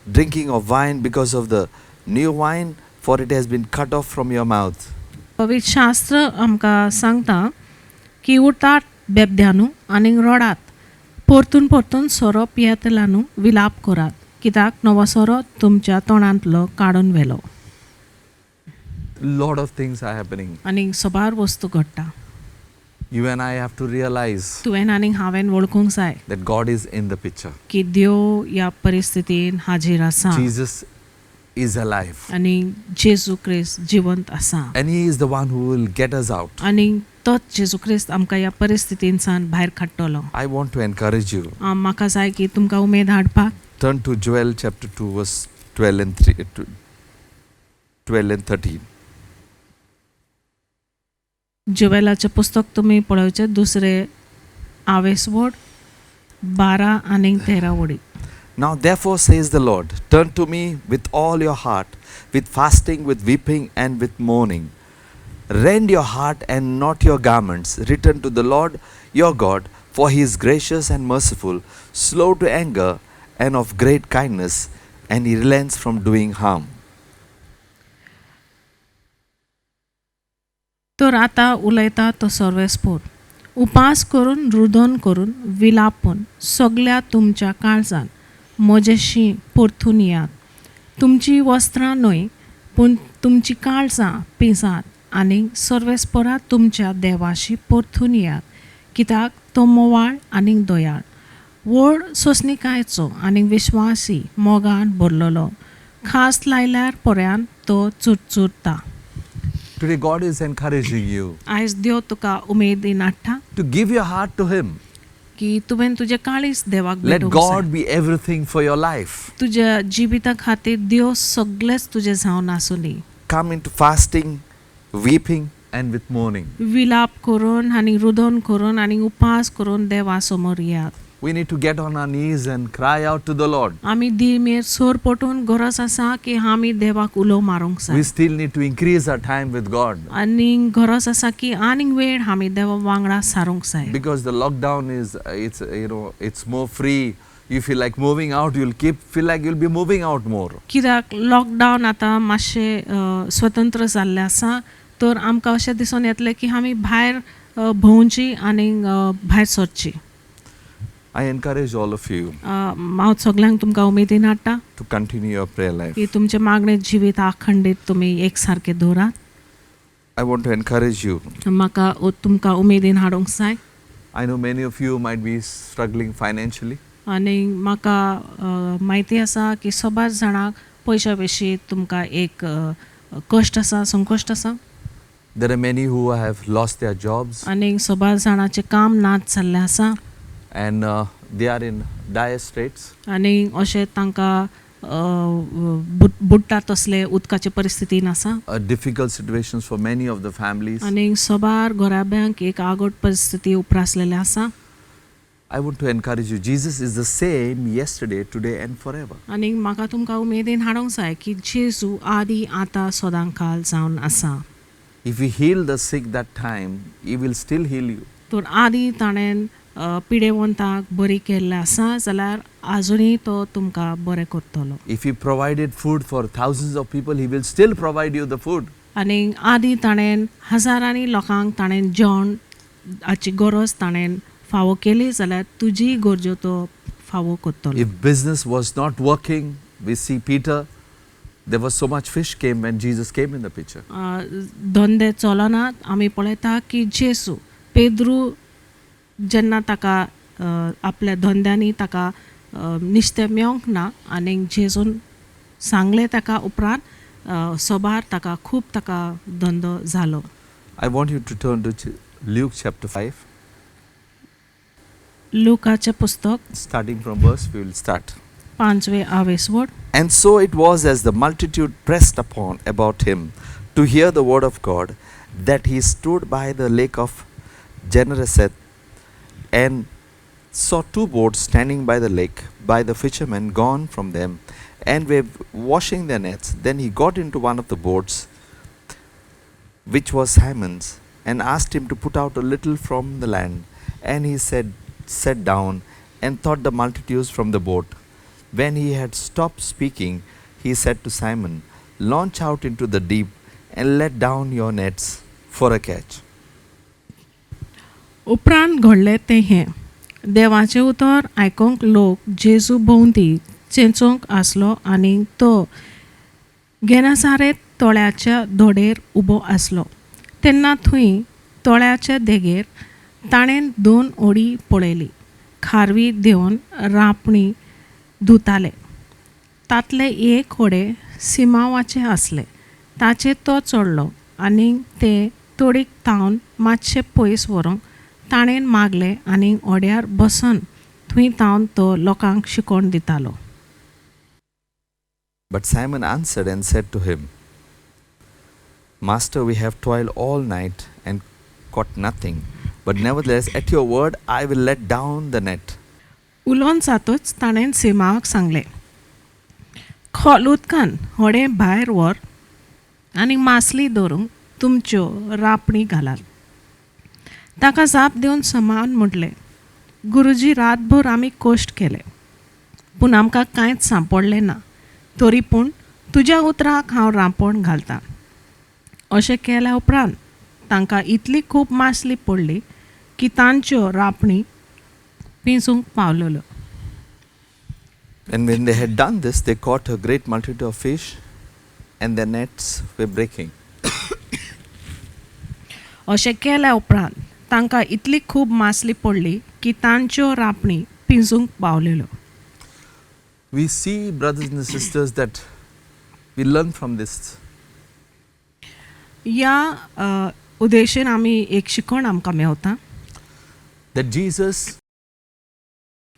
drinking of wine because of the new wine, for it has been cut off from your mouth. पवित्र शास्त्र आमकां सांगता की उठात बेबद्यानू आनी रडात परतून परतून सोरो पियेतलानू विलाप करात कित्याक नवो सोरो तुमच्या तोंडांतलो काडून व्हेलो Lot of things are happening. आनी सोबार वस्तू घडटा You and I have to realize तुवें आनी हांवें वळखूंक जाय that God is in the picture. की देव ह्या परिस्थितीन हाजीर आसा Jesus is alive. आनी जेजू क्रिस्त जिवंत आसा And He is the one who will get us out. आनी तोच जेजू क्रिस्त आमकां ह्या परिस्थितीन सान भायर काडटलो I want to encourage you. म्हाका जाय की तुमकां उमेद हाडपाक Turn to Joel chapter 2 verse 12 and 13. जोवेलाचें पुस्तक तुमी पळोवचें दुसरें आवेसवड 12 आनी 13 वडी Now therefore says the Lord, turn to me with all your heart, with fasting, with weeping, and with mourning. Rend your heart and not your garments. Return to the Lord your God, for He is gracious and merciful, slow to anger, and of great kindness, and He relents from doing harm. तर आतां उलयता तो सर्वेस्पोर उपास करून रुदन करून विलापून सगळ्या तुमच्या काळजान म्हजेशी परतून येयात तुमची वस्त्रां न्हय पूण तुमची काळजां पिजात आनी सर्वेस्परा तुमच्या देवाशी परतून येयात कित्याक तो मोवाळ आनी दयाळ व्हड सोंसणीकायेचो आनी विश्वासी मोगान भरलेलो खास लायल्यार पर्यान तो चुरचुरता Today God is encouraging you आयज देव तुका उमेदीन हाडटा to give your heart to Him. की तुवें तुजें काळीज देवाक Let भेटोवंक God जाय. be everything for your life. तुज्या जिविता खातीर देव सगळेंच तुजें जावन आसुनी Come into fasting, weeping, and with mourning. विलाप करून आनी रुदन करून आनी उपास करून देवा समोर येयात We need to get on our knees and cry out to the Lord. आमी दिमेर सोर पटून गरज आसा की आमी देवाक उलो मारूंक We जाय still need to increase our time with God आनी गरज आसा की आनीक वेळ आमी देवा वांगडा सारूंक जाय because the lockdown is it's more free. You feel like moving out, feel like you'll be moving out more. कित्याक लॉकडावन आतां मातशें स्वतंत्र जाल्लें आसा तर आमकां अशें दिसून येतलें की आमी भायर भोंवची आनी भायर सरची I encourage all of you हांव सगल्यांक तुमकां उमेदीन हाडटा to continue your prayer life. की तुमचें मागणें जिवीत अखंडीत तुमी एक सारकें दवरात I want to encourage you. म्हाका तुमकां उमेदीन हाडूंक जाय I know many of you might be struggling financially. आनी म्हाका म्हायती आसा की सोबार जाणांक पयशा विशीं तुमकां एक कश्ट आसा संकश्ट आसा There are many who have lost their jobs आनी सोबार जाणांचें काम नाच जाल्लें आसा and they are in dire straits. आनी अशें तांकां बुडटा तसले उदकाचे परिस्थितीन आसा Difficult situations for many of the families. आनी सोबार घोराब्यांक एक आगोट परिस्थिती उप्रासलेले आसा I want to encourage you. Jesus is the same yesterday, today and forever. आनी म्हाका तुमकां उमेदीन हाडूंक जाय की जेजू आदी आतां सदांकाल जावन आसा If he healed the sick that time, he will still heal you. तर आदी ताणें पिडेवंताक बरी केल्लें आसा जाल्यार आजुनूय तो तुमकां बरें करतलो If he provided food for thousands of people, he will still provide you the food. आनी आदी ताणें हजारांनी लोकांक ताणें जेवण हाची गरज ताणें फावो केली जाल्यार तुजी गरजो तो फावो करतलो If business was not working, we see Peter, there was so much fish came when Jesus came in the picture. धंदे चलनात आमी पळयता की जेजू पेद्रू जेन्ना ताका आपल्या धंद्यांनी ताका निश्ते मेळोंक ना आनी जेजून सांगलें ताका उपरांत सोबार ताका खूब ताका धंदो जालो I want you to turn to Luke chapter 5. लुकाचें पुस्तक Starting from verse, we will start. 5वें आवेसवड And so it was as the multitude pressed upon about him to hear the word of God, that he stood by the lake of Gennesaret and saw two boats standing by the lake, by the fishermen gone from them, and were washing their nets. Then he got into one of the boats, which was Simon's, and asked him to put out a little from the land. And he sat down and taught the multitudes from the boat. When he had stopped speaking, he said to Simon, Launch out into the deep and let down your nets for a catch. उपरांत घडलें तें हें देवाचें उतर आयकोंक लोक जेजू भोंवती चेंचोंक आसलो आनी तो गेनासारेत तळ्याच्या धोडेर उबो आसलो तेन्ना थंय तळ्याच्या देगेर ताणें 2 ओडी पळयली खारवी देवन रापणी धुताले तातले एक ओडे सिमावाचे आसले ताचेर तो चडलो आनी ते तोडीक थावन मातशे पयस व्हरूंक ताणें मागलें आनी ओड्यार बसून थंय थावन तो लोकांक शिकोवन दितालो But Simon answered and said to him, Master, we have toiled all night and caught nothing. But nevertheless, at your word, I will let down the net. उलोवन जातूच ताणें सिमावाक सांगलें खोल उदकान होडे भायर व्हर आनी मासली दवरूंक तुमच्यो रापणी घालात ताका जाप दिवन समान म्हटलें गुरुजी रातभर आमी कश्ट केले पूण आमकां कांयच सांपडलें ना तरी पूण तुज्या उतराक हांव रांपोण घालतां अशें केल्या उपरांत तांकां इतली खूब मासली पडली की तांच्यो रापणी पिंजूंक पावलेल्यो And when they had done this, they caught a great multitude of fish, and their nets were breaking. अशें केल्या उपरांत तांकां इतली खूब मासली पडली की तांच्यो रापणी पिंजूंक पावलेल्यो We see, brothers and sisters, that we learn from this. ह्या उद्देशेन आमी एक शिकवण आमकां Mewat That Jesus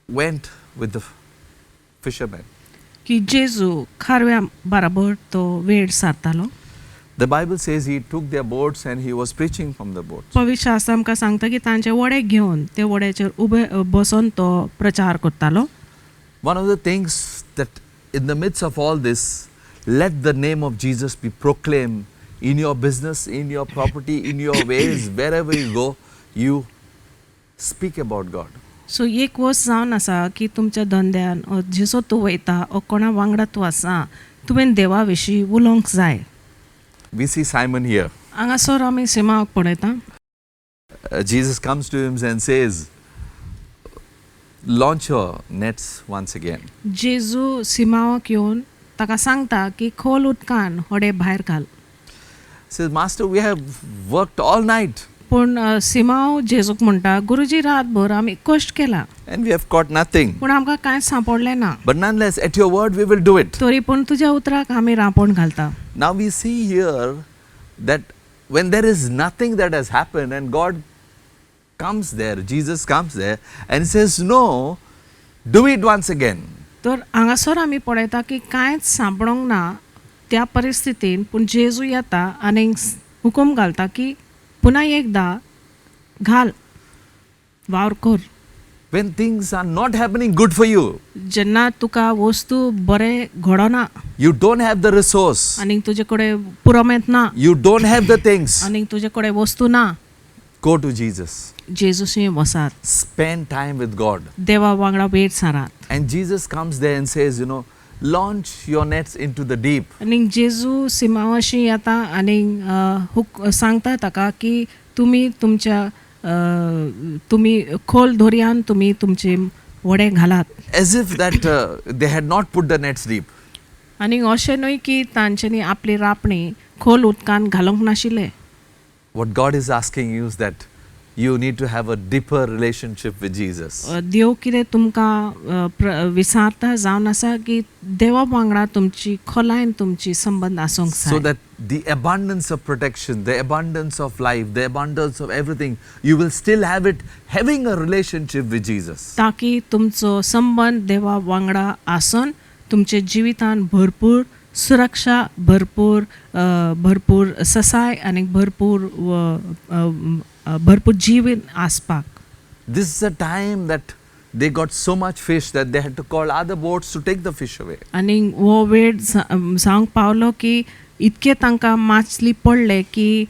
went with the fishermen. की जेजू खारव्या बराबर तो वेळ सारतालो The Bible says he took their boats and he was preaching from the boats. पवित्र शास्त्र आमकां सांगता की तांचे वडे घेवन ते वड्याचेर उबे बसून तो प्रचार करतालो. One of the things that in the midst of all this, let the name of Jesus be proclaimed in your business, in your property, in your ways, wherever you go, you speak about God. So एक वस्त जावन आसा की तुमच्या धंद्यान जेसो तूं वयता ओ कोणा वांगडा तूं आसा तुवें देवा विशीं उलोवंक जाय. We see Simon here. हांगासर आमी सिमाक पळयता. Jesus comes to him and says, launch your nets once again. जेजू सिमावाक येवन ताका सांगता की खोल उदकान होडे भायर घाल. Says, Master, we have worked all night पूण सिमाव जेजूक म्हणटा गुरुजी रातभर आमी कश्ट केला and we have caught nothing. पूण आमकां कांयच सांपडलें ना. But nonetheless, at your word, we will do it. तरी पूण तुज्या उतराक आमी रांपोण घालता. Now we see here that when there is nothing that has happened and God comes there, Jesus comes there and says, no, do it once again. तर हांगासर आमी पळयता की कांयच सांपडोंक ना त्या परिस्थितीन पूण जेजू येता आनी हुकूम घालता की पुन्हा एकदा घाल वावर कर. When things are not happening good for you, जेन्ना तुका वस्तू बरें घडना you don't have the resource, आनी तुजे कडेन पुरोमेत ना you don't have the things, आनी तुजे कडेन वस्तू ना, go to Jesus. जेजूशी वसात, Spend time with God. देवा वांगडा वेळ सारात. And Jesus comes there and says, launch your nets into the deep. आनी जेजू सिमावाशी येता आनी सांगता ताका की तुमी तुमच्या तुमी खोल दर्यान तुमी तुमचे वडे घालात. As if that they had not put the nets deep. आनी अशें न्हय की तांच्यांनी आपली रापणी खोल उदकान घालूंक नाशिल्ले. What God is asking you is that you need to have a deeper relationship with Jesus. देव कितें तुमकां विचारता जावन आसा की देवा वांगडा तुमची खोलायन तुमची संबंध आसूंक So जाय. that the abundance of protection, the abundance of life, the abundance of everything, you will still have it having a relationship with Jesus. ताकी तुमचो संबंध देवा वांगडा आसून तुमचे जिवितान भरपूर सुरक्षा, भरपूर ससाय आनी भरपूर जीवन आसपाक. This is a time that they got so much fish that they had to call other boats to take the fish away. आनी हो वेळ जावंक पावलो की इतके तांकां माचली पडले की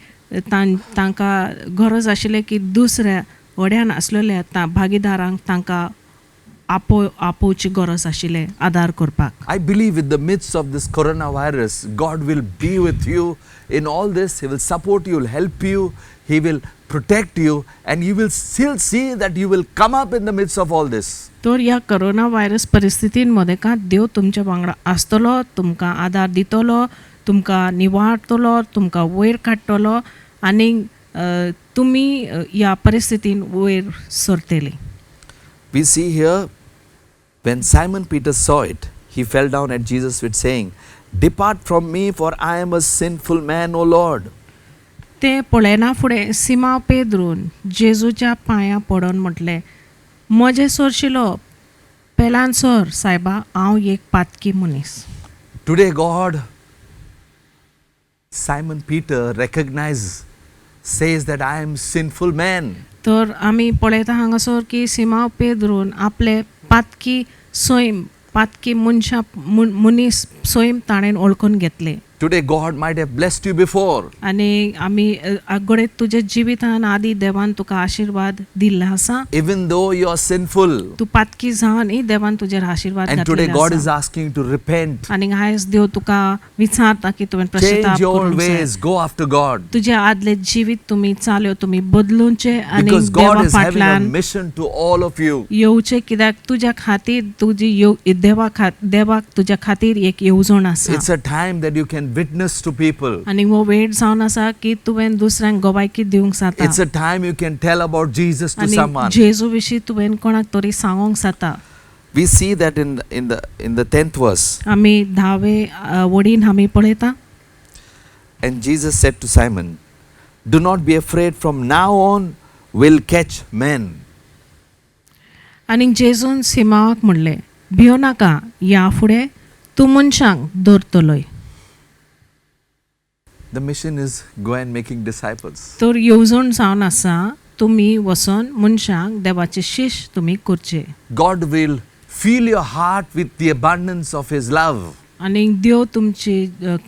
तांकां गरज आशिल्ले की दुसऱ्या व्हड्यान आसलेल्या भागीदारांक तांकां आपोवची गरज आशिल्ले आदार करपाक. I believe in the midst of this coronavirus, God will be with you in all this. He will support you, He will help you, He will protect you, and you will still see that you will come up in the midst of all this. तर ह्या corona virus परिस्थितींमध्ये का देव तुमच्या वांगडा आसतलो, तुमकां आदार दितलो, तुमकां निवारतलो, तुमकां वयर काडटलो आनी तुमी ह्या परिस्थितीन वयर सरतली. We see here, when Simon Peter saw it, he fell down at Jesus' feet saying, Depart from me, for I am a sinful man, O Lord. ते पळयना फुडें सिमाव पेद्रून जेजूच्या पांयां पडोन म्हटलें, म्हजे सोरशिलो पेलान सोर सायबा, हांव एक पातकी मनीस. Today God, Simon Peter says that I am sinful man. तर आमी पळयता हांगासर की सिमाव पेद्रून आपले पातकी मनीस सोयम ताणें ओळखून घेतले. Today God might have blessed you before. आनी आमी आगोडे तुजे जिवितान आदी देवान तुका आशीर्वाद दिल्लो आसा. Even though you are sinful. तूं पातकी जावनय देवान तुजेर आशीर्वाद And today God is घातलेलो आसा. asking to repent. आनी आयज देव तुका विचारता की तुवें Change पश्चाताप your करूंक जाय. ways. Go after God. तुजे आदले जिवीत तुमी चाल्यो तुमी बदलूंचे आनी Because देवा God is having a फाटल्यान mission to all of you. येवचे, कित्याक तुज्या खातीर देवाक तुज्या खातीर एक येवजण आसा. It's a time that you can witness to people. आनी हो वेळ जावन आसा की तुवें दुसऱ्यांक गोवायकी दिवंक जाता. It's a time you can tell about Jesus to आनी someone. जेजू विशीं तुवें कोणाक तरी सांगोंक जाता. We see that in the 10th verse. आमी 10वे वडीन आमी पळयता. And Jesus said to Simon, Do not be afraid, from now on we'll catch men. आनी जेजून सिमावाक म्हणलें, भियो नाका, ह्या फुडें तूं मनशांक धरतलोय. The mission is go and making disciples. तर येवजण जावन आसा तुमी वचोन मनशांक देवाचे शिश्य तुमी करचे. God will fill your heart with the abundance of His love. आनी देव तुमची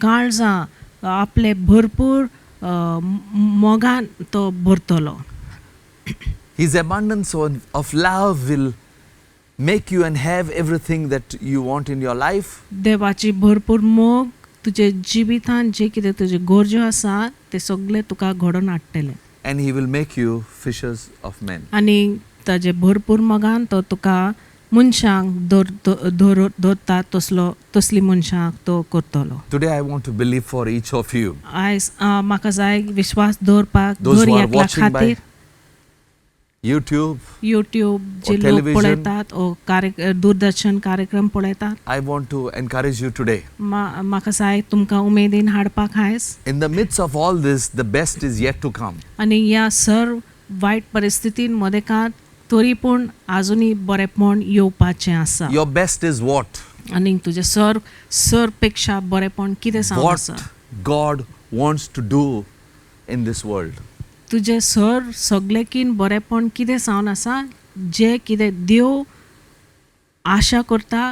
काळजां आपले भरपूर मोगान तो भरतलो. His abundance of love will make you and have everything that you want in your life. देवाची भरपूर मोग तुजे जिवितान जे कितें तुजे गरजो आसा ते सगळे तुका घडोवन हाडटले. And He will make you fishers of men. आनी ताजे भरपूर मोगान तो तुका मनशांक दवरता तसली मनशांक तो करतलो. Today I want to believe for each of you. आयज म्हाका जाय विश्वास दवरपाक Those who are एकल्या watching by खातीर YouTube, यूट्यूब जे or लोक television. पळयतात ओ दूरदर्शन कार्यक्रम पळयतात. I want to encourage you today. म्हाका जाय तुमकां उमेदीन हाडपाक आयज. In the midst of all this, the best is yet to come. आनी ह्या सर्व वायट परिस्थितीन मदेकात तरी पूण आजुनी बरेपण येवपाचें आसा. Your best is what? आनी तुजें सर पेक्षा बरेपण कितें जावन आसा. What God wants to do in this world. तुजें सगळेकीन बरेपण कितें जावन आसा जे कितें देव आशा करता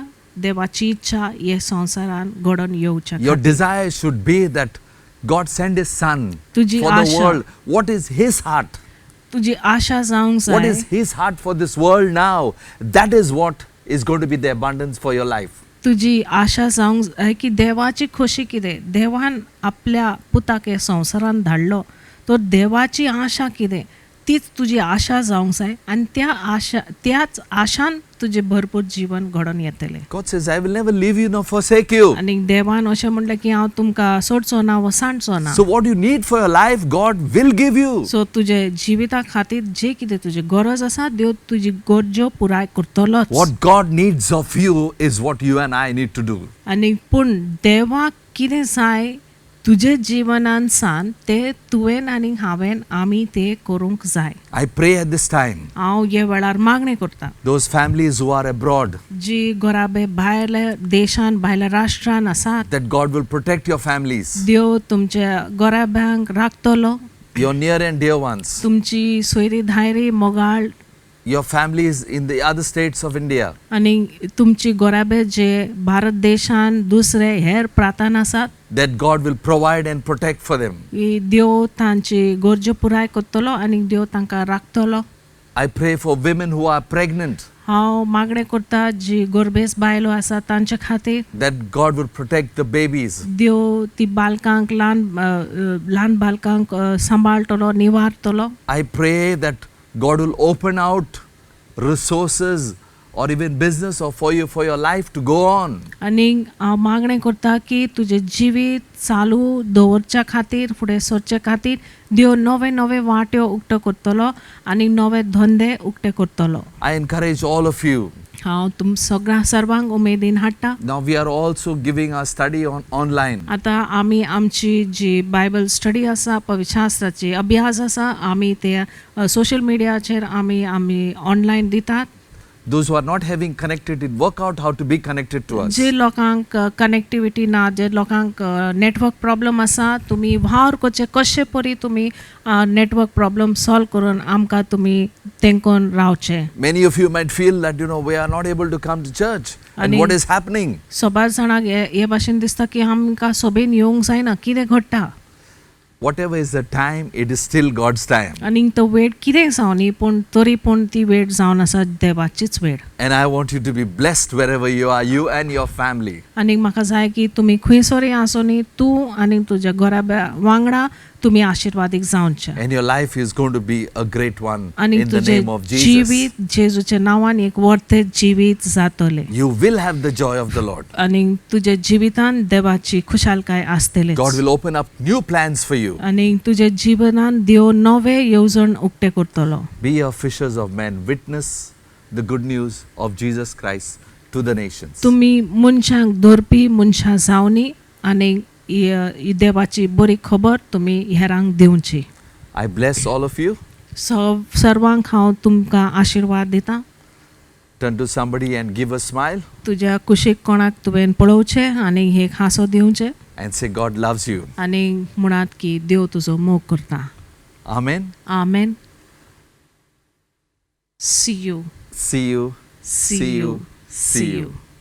देवाची इच्छा हे संवसारान घडोवन येवच्या. Your desire should be that God send His Son तुजी for the Asha. world. What is His heart? तुजी आशा जावंक What जाय. is His heart for this world now? That is what is going to be the abundance for your life. तुजी आशा जावंक जाय की देवाची खोशी कितें. देवान आपल्या पुताक हे संवसारान धाडलो तो देवाची आशा कितें तीच तुजी आशा जावंक जाय आनी त्याच आशान तुजें भरपूर जीवन घडोवन येतलें. God says, I will never leave you nor forsake you. आनी देवान अशें म्हणलें की हांव तुमकां सोडचो ना वा सांडचो ना. So what you need for your life, God will give you. So तुजे जिविता खातीर जे कितें तुजी गरज आसा देव तुजी गरजो पुराय करतलोच. What God needs of you is what you and I need to do. आनी पूण देवाक कितें जाय तुजे जिवनान सान ते तुवेन आनी हांवेन आमी ते करूंक जाय. I pray at this time, हांव हे वेळार मागणी करता those families who are abroad, जी घराबे भायल्या देशान भायल्या राष्ट्रान आसात that God will protect your families, देव तुमच्या घराब्यांक राखतलो. your near and dear ones, तुमची सोयरी धायरी मोगाळ your families in the other states of India. आनी तुमची घराबे जे भारत देशान दुसरे हेर प्रांतान आसात That God will provide and protect for them. देव तांची गरजो पुराय करतलो आनी देव तांकां राखतलो. I pray for women who are pregnant, हांव मागणें करता जी गर्भेस बायलो आसा तांच्या खातीर that God will protect the babies. देव ती बालकांक ल्हान बालकांक सांबाळटलो निवारतलो. I pray that God will open out resources or even business or for your life to go on. आनी हांव मागणें करता की तुजें जिवीत चालू दवरच्या खातीर फुडें सरचे खातीर देव नवे वाट्यो उक्त्यो करतलो आनी नवे धंदे उक्ते करतलो. I encourage all of you. हांव सर्वांक उमेदीन हाडटा. Now we are also giving our study online. आतां आमी आमची जी बायबल स्टडी आसा पवित्रशास्त्राची अभ्यास आसा आमी ते सोशल मिडियाचेर आमी ऑनलायन दितात. Those who are not having connected, work out how to be connected to us. जे लोकांक कनेक्टिविटी ना जे लोकांक नेटवर्क प्रॉब्लम आसा तुमी वावर करचे कशे परी तुमी नेटवर्क प्रॉब्लम सॉल्व करून आमकां तुमी तेंकोन रावचे. Many of you might feel that we are not able to come to church. And Ani- what is happening? सबार जाणांक हे भाशेन दिसता की आमकां सोबेन येवंक जायना कितें घडटा. Whatever is the time, it is still God's time. आनी तो वेळ कितें जावनी पूण तरी पूण ती वेळ जावन आसा देवाचीच वेळ. And I want you to be blessed wherever you are, you and your family. आनी म्हाका जाय की तुमी खंयसरय आसोनी तूं आनी तुज्या घरा वांगडा तुमी आशिर्वादीक जावचे. And your life is going to be a great one आनी in the तुजें name of Jesus. जिवीत जेजूच्या नांवान एक वर्थे जिवीत जातले. You will have the joy of the Lord. आनी तुज्या जिवितान देवाची खुशालकाय आसतली. God will open up new plans for you. आनी तुज्या जिवनान देव नवे येवजण उक्ते करतलो. Be a fishers of men. Witness the good news of Jesus Christ to the nations. तुमी मनशांक धरपी मनशां जावनी आनी ही देवाची बरी खबर तुमी हेरांक दिवची. I bless all of you. सर्वांक हांव तुमकां आशिर्वाद दितां. Turn to somebody and give a smile. तुज्या कुशीक कोणाक तुवें पळोवचें आनी एक हांसो दिवचें. and say, God loves you. आनी म्हणात की देव तुजो मोग करता. Amen. Amen. See you. See you. See you. See you.